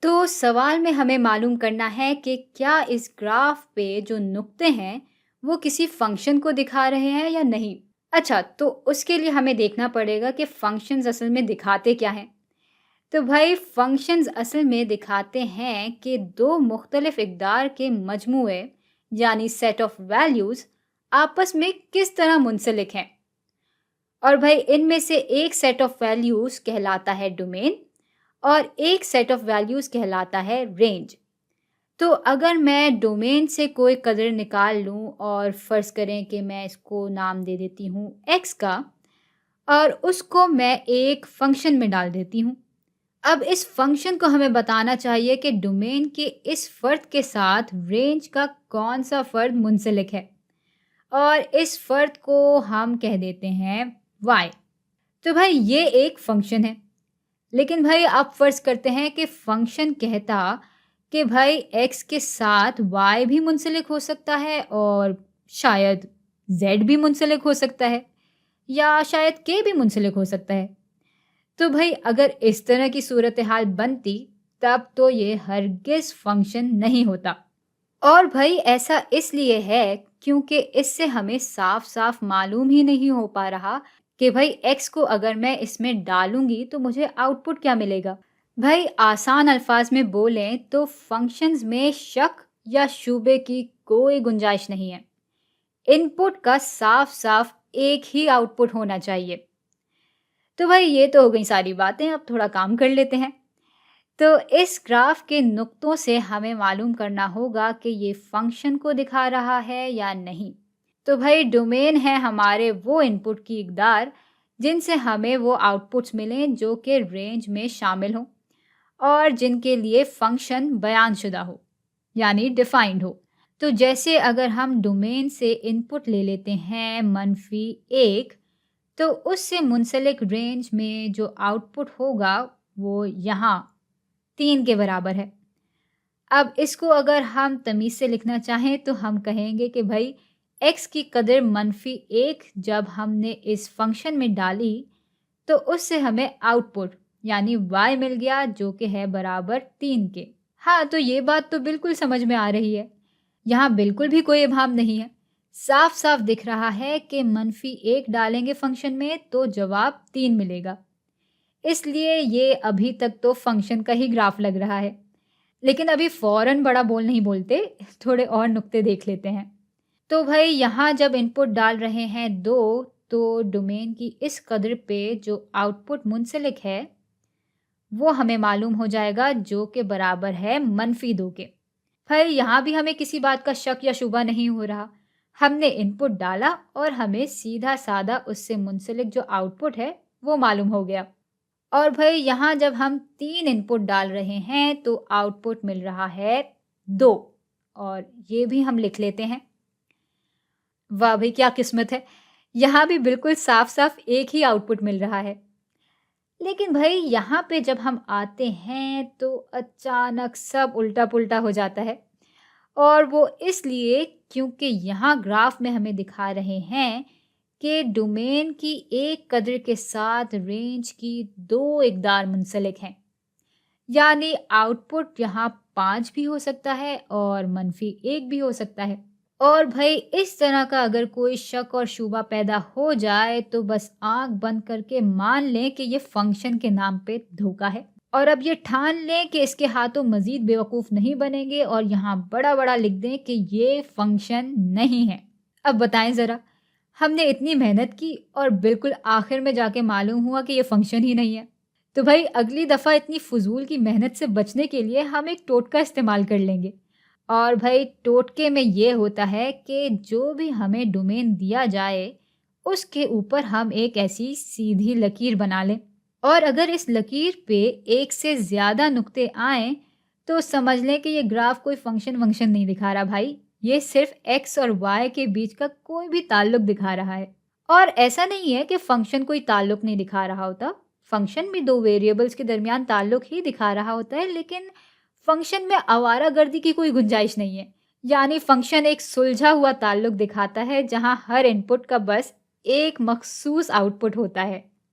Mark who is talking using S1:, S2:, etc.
S1: तो सवाल में हमें मालूम करना है कि क्या इस ग्राफ पे जो नुक्ते हैं वो किसी फंक्शन को दिखा रहे हैं या नहीं। अच्छा, तो उसके लिए हमें देखना पड़ेगा कि फंक्शंस असल में दिखाते क्या हैं। तो भाई फंक्शंस असल में दिखाते हैं कि दो मुख्तलिफ इकदार के मजमूए यानी सेट ऑफ वैल्यूज़ आपस में किस तरह मुंसलिक हैं। और भाई इनमें से एक सेट ऑफ वैल्यूज़ कहलाता है डोमेन और एक सेट ऑफ वैल्यूज़ कहलाता है रेंज। तो अगर मैं डोमेन से कोई कदर निकाल लूँ और फ़र्ज़ करें कि मैं इसको नाम दे देती हूँ एक्स का और उसको मैं एक फ़ंक्शन में डाल देती हूँ। अब इस फ़ंक्शन को हमें बताना चाहिए कि डोमेन के इस फ़र्द के साथ रेंज का कौन-सा फ़र्द मुंसलिक है और इस फ़र्द को हम कह देते हैं y। तो भाई ये एक फ़ंक्शन है। लेकिन भाई आप फ़र्ज़ करते हैं कि फ़ंक्शन कहता कि भाई x के साथ y भी मुंसलिक हो सकता है और शायद z भी मुंसलिक हो सकता है या शायद k भी मुंसलिक हो सकता है। तो भाई अगर इस तरह की सूरत हाल बनती तब तो ये हरगिज़ फ़ंक्शन नहीं होता। और भाई ऐसा इसलिए है क्योंकि इससे हमें साफ-साफ मालूम ही नहीं हो पा रहा कि भाई x को अगर मैं इसमें डालूँगी तो मुझे आउटपुट क्या मिलेगा। भाई आसान अल्फाज में बोलें तो फंक्शंस में शक या शुबे की कोई गुंजाइश नहीं है। इनपुट का साफ-साफ एक ही आउटपुट होना चाहिए। तो भाई ये तो हो गई सारी बातें, अब थोड़ा काम कर लेते हैं। तो इस ग्राफ के नुक्तों से हमें मालूम करना होगा कि ये फंक्शन को दिखा रहा है या नहीं। तो भाई डोमेन है हमारे वो इनपुट की इकदार जिनसे हमें वो आउटपुट्स मिलें जो कि रेंज में शामिल हों और जिनके लिए फंक्शन बयानशुदा हो यानी डिफाइंड हो। तो जैसे अगर हम डोमेन से इनपुट ले लेते हैं -1, तो उससे मुंसलिक रेंज में जो आउटपुट होगा वो यहाँ 3 के बराबर है। अब इसको अगर हम तमीज़ से लिखना चाहें तो हम कहेंगे कि भाई x की कदर -1 जब हमने इस फंक्शन में डाली तो उससे हमें आउटपुट यानी y मिल गया जो कि है बराबर 3 के। हाँ, तो ये बात तो बिल्कुल समझ में आ रही है। यहाँ बिल्कुल भी कोई इबाहम नहीं है। साफ-साफ दिख रहा है कि -1 डालेंगे फंक्शन में तो जवाब 3 मिलेगा। इसलिए ये अभी तक तो फंक्शन का ही ग्राफ लग रहा है। लेकिन अभी फ़ौरन बड़ा बोल नहीं बोलते, थोड़े और नुक्ते देख लेते हैं। तो भाई यहाँ जब इनपुट डाल रहे हैं 2, तो डोमेन की इस कदर पे जो आउटपुट मुंसलिक है, वो हमें मालूम हो जाएगा जो कि बराबर है -2 के। भाई यहाँ भी हमें किसी बात का शक या शुबा नहीं हो रहा। हमने इनपुट डाला और हमें सीधा-सादा उससे मुंसलिक जो आउटपुट है, वो मालूम हो गया। और भाई यहाँ जब हम 3 इनपुट डाल रहे हैं तो आउटपुट मिल रहा है 2 और ये भी हम लिख लेते हैं। वाह भाई क्या किस्मत है! यहाँ भी बिल्कुल साफ-साफ एक ही आउटपुट मिल रहा है। लेकिन भाई यहाँ पे जब हम आते हैं तो अचानक सब उल्टा-पुल्टा हो जाता है और वो इसलिए क्योंकि यहाँ ग्राफ में हमें दिखा रहे हैं कि डोमेन की एक कदर के साथ रेंज की 2 इकदार मुंसलिक हैं। यानी आउटपुट यहाँ 5 भी हो सकता है और -1 भी हो सकता है। और भाई इस तरह का अगर कोई शक और शुबा पैदा हो जाए तो बस आंख बंद करके मान लें कि ये फंक्शन के नाम पे धोखा है। और अब ये ठान लें कि इसके हाथों मजीद बेवकूफ़ नहीं बनेंगे और यहाँ बड़ा-बड़ा लिख दें कि ये फंक्शन नहीं है। अब बताएं ज़रा, हमने इतनी मेहनत की और बिल्कुल आखिर में जाके मालूम हुआ कि ये फंक्शन ही नहीं है। तो भाई अगली दफ़ा इतनी फ़ुज़ूल की मेहनत से बचने के लिए हम एक टोटका इस्तेमाल कर लेंगे। और भाई टोटके में ये होता है कि जो भी हमें डोमेन दिया जाए उसके ऊपर हम एक ऐसी सीधी लकीर बना लें और अगर इस लकीर पे एक से ज़्यादा नुक्ते आएँ तो समझ लें कि ये ग्राफ कोई फंक्शन वंक्शन नहीं दिखा रहा भाई, ये सिर्फ x और y के बीच का कोई भी ताल्लुक दिखा रहा है। और ऐसा नहीं है कि फंक्शन कोई ताल्लुक नहीं दिखा रहा होता, फंक्शन भी दो वेरिएबल्स के दरमियान ताल्लुक ही दिखा रहा होता है, लेकिन फंक्शन में आवारागर्दी की कोई गुंजाइश नहीं है। यानी फंक्शन एक सुलझा हुआ ताल्लुक दिखाता है जहां हर इनपुट का बस एक मखसूस आउटपुट होता है।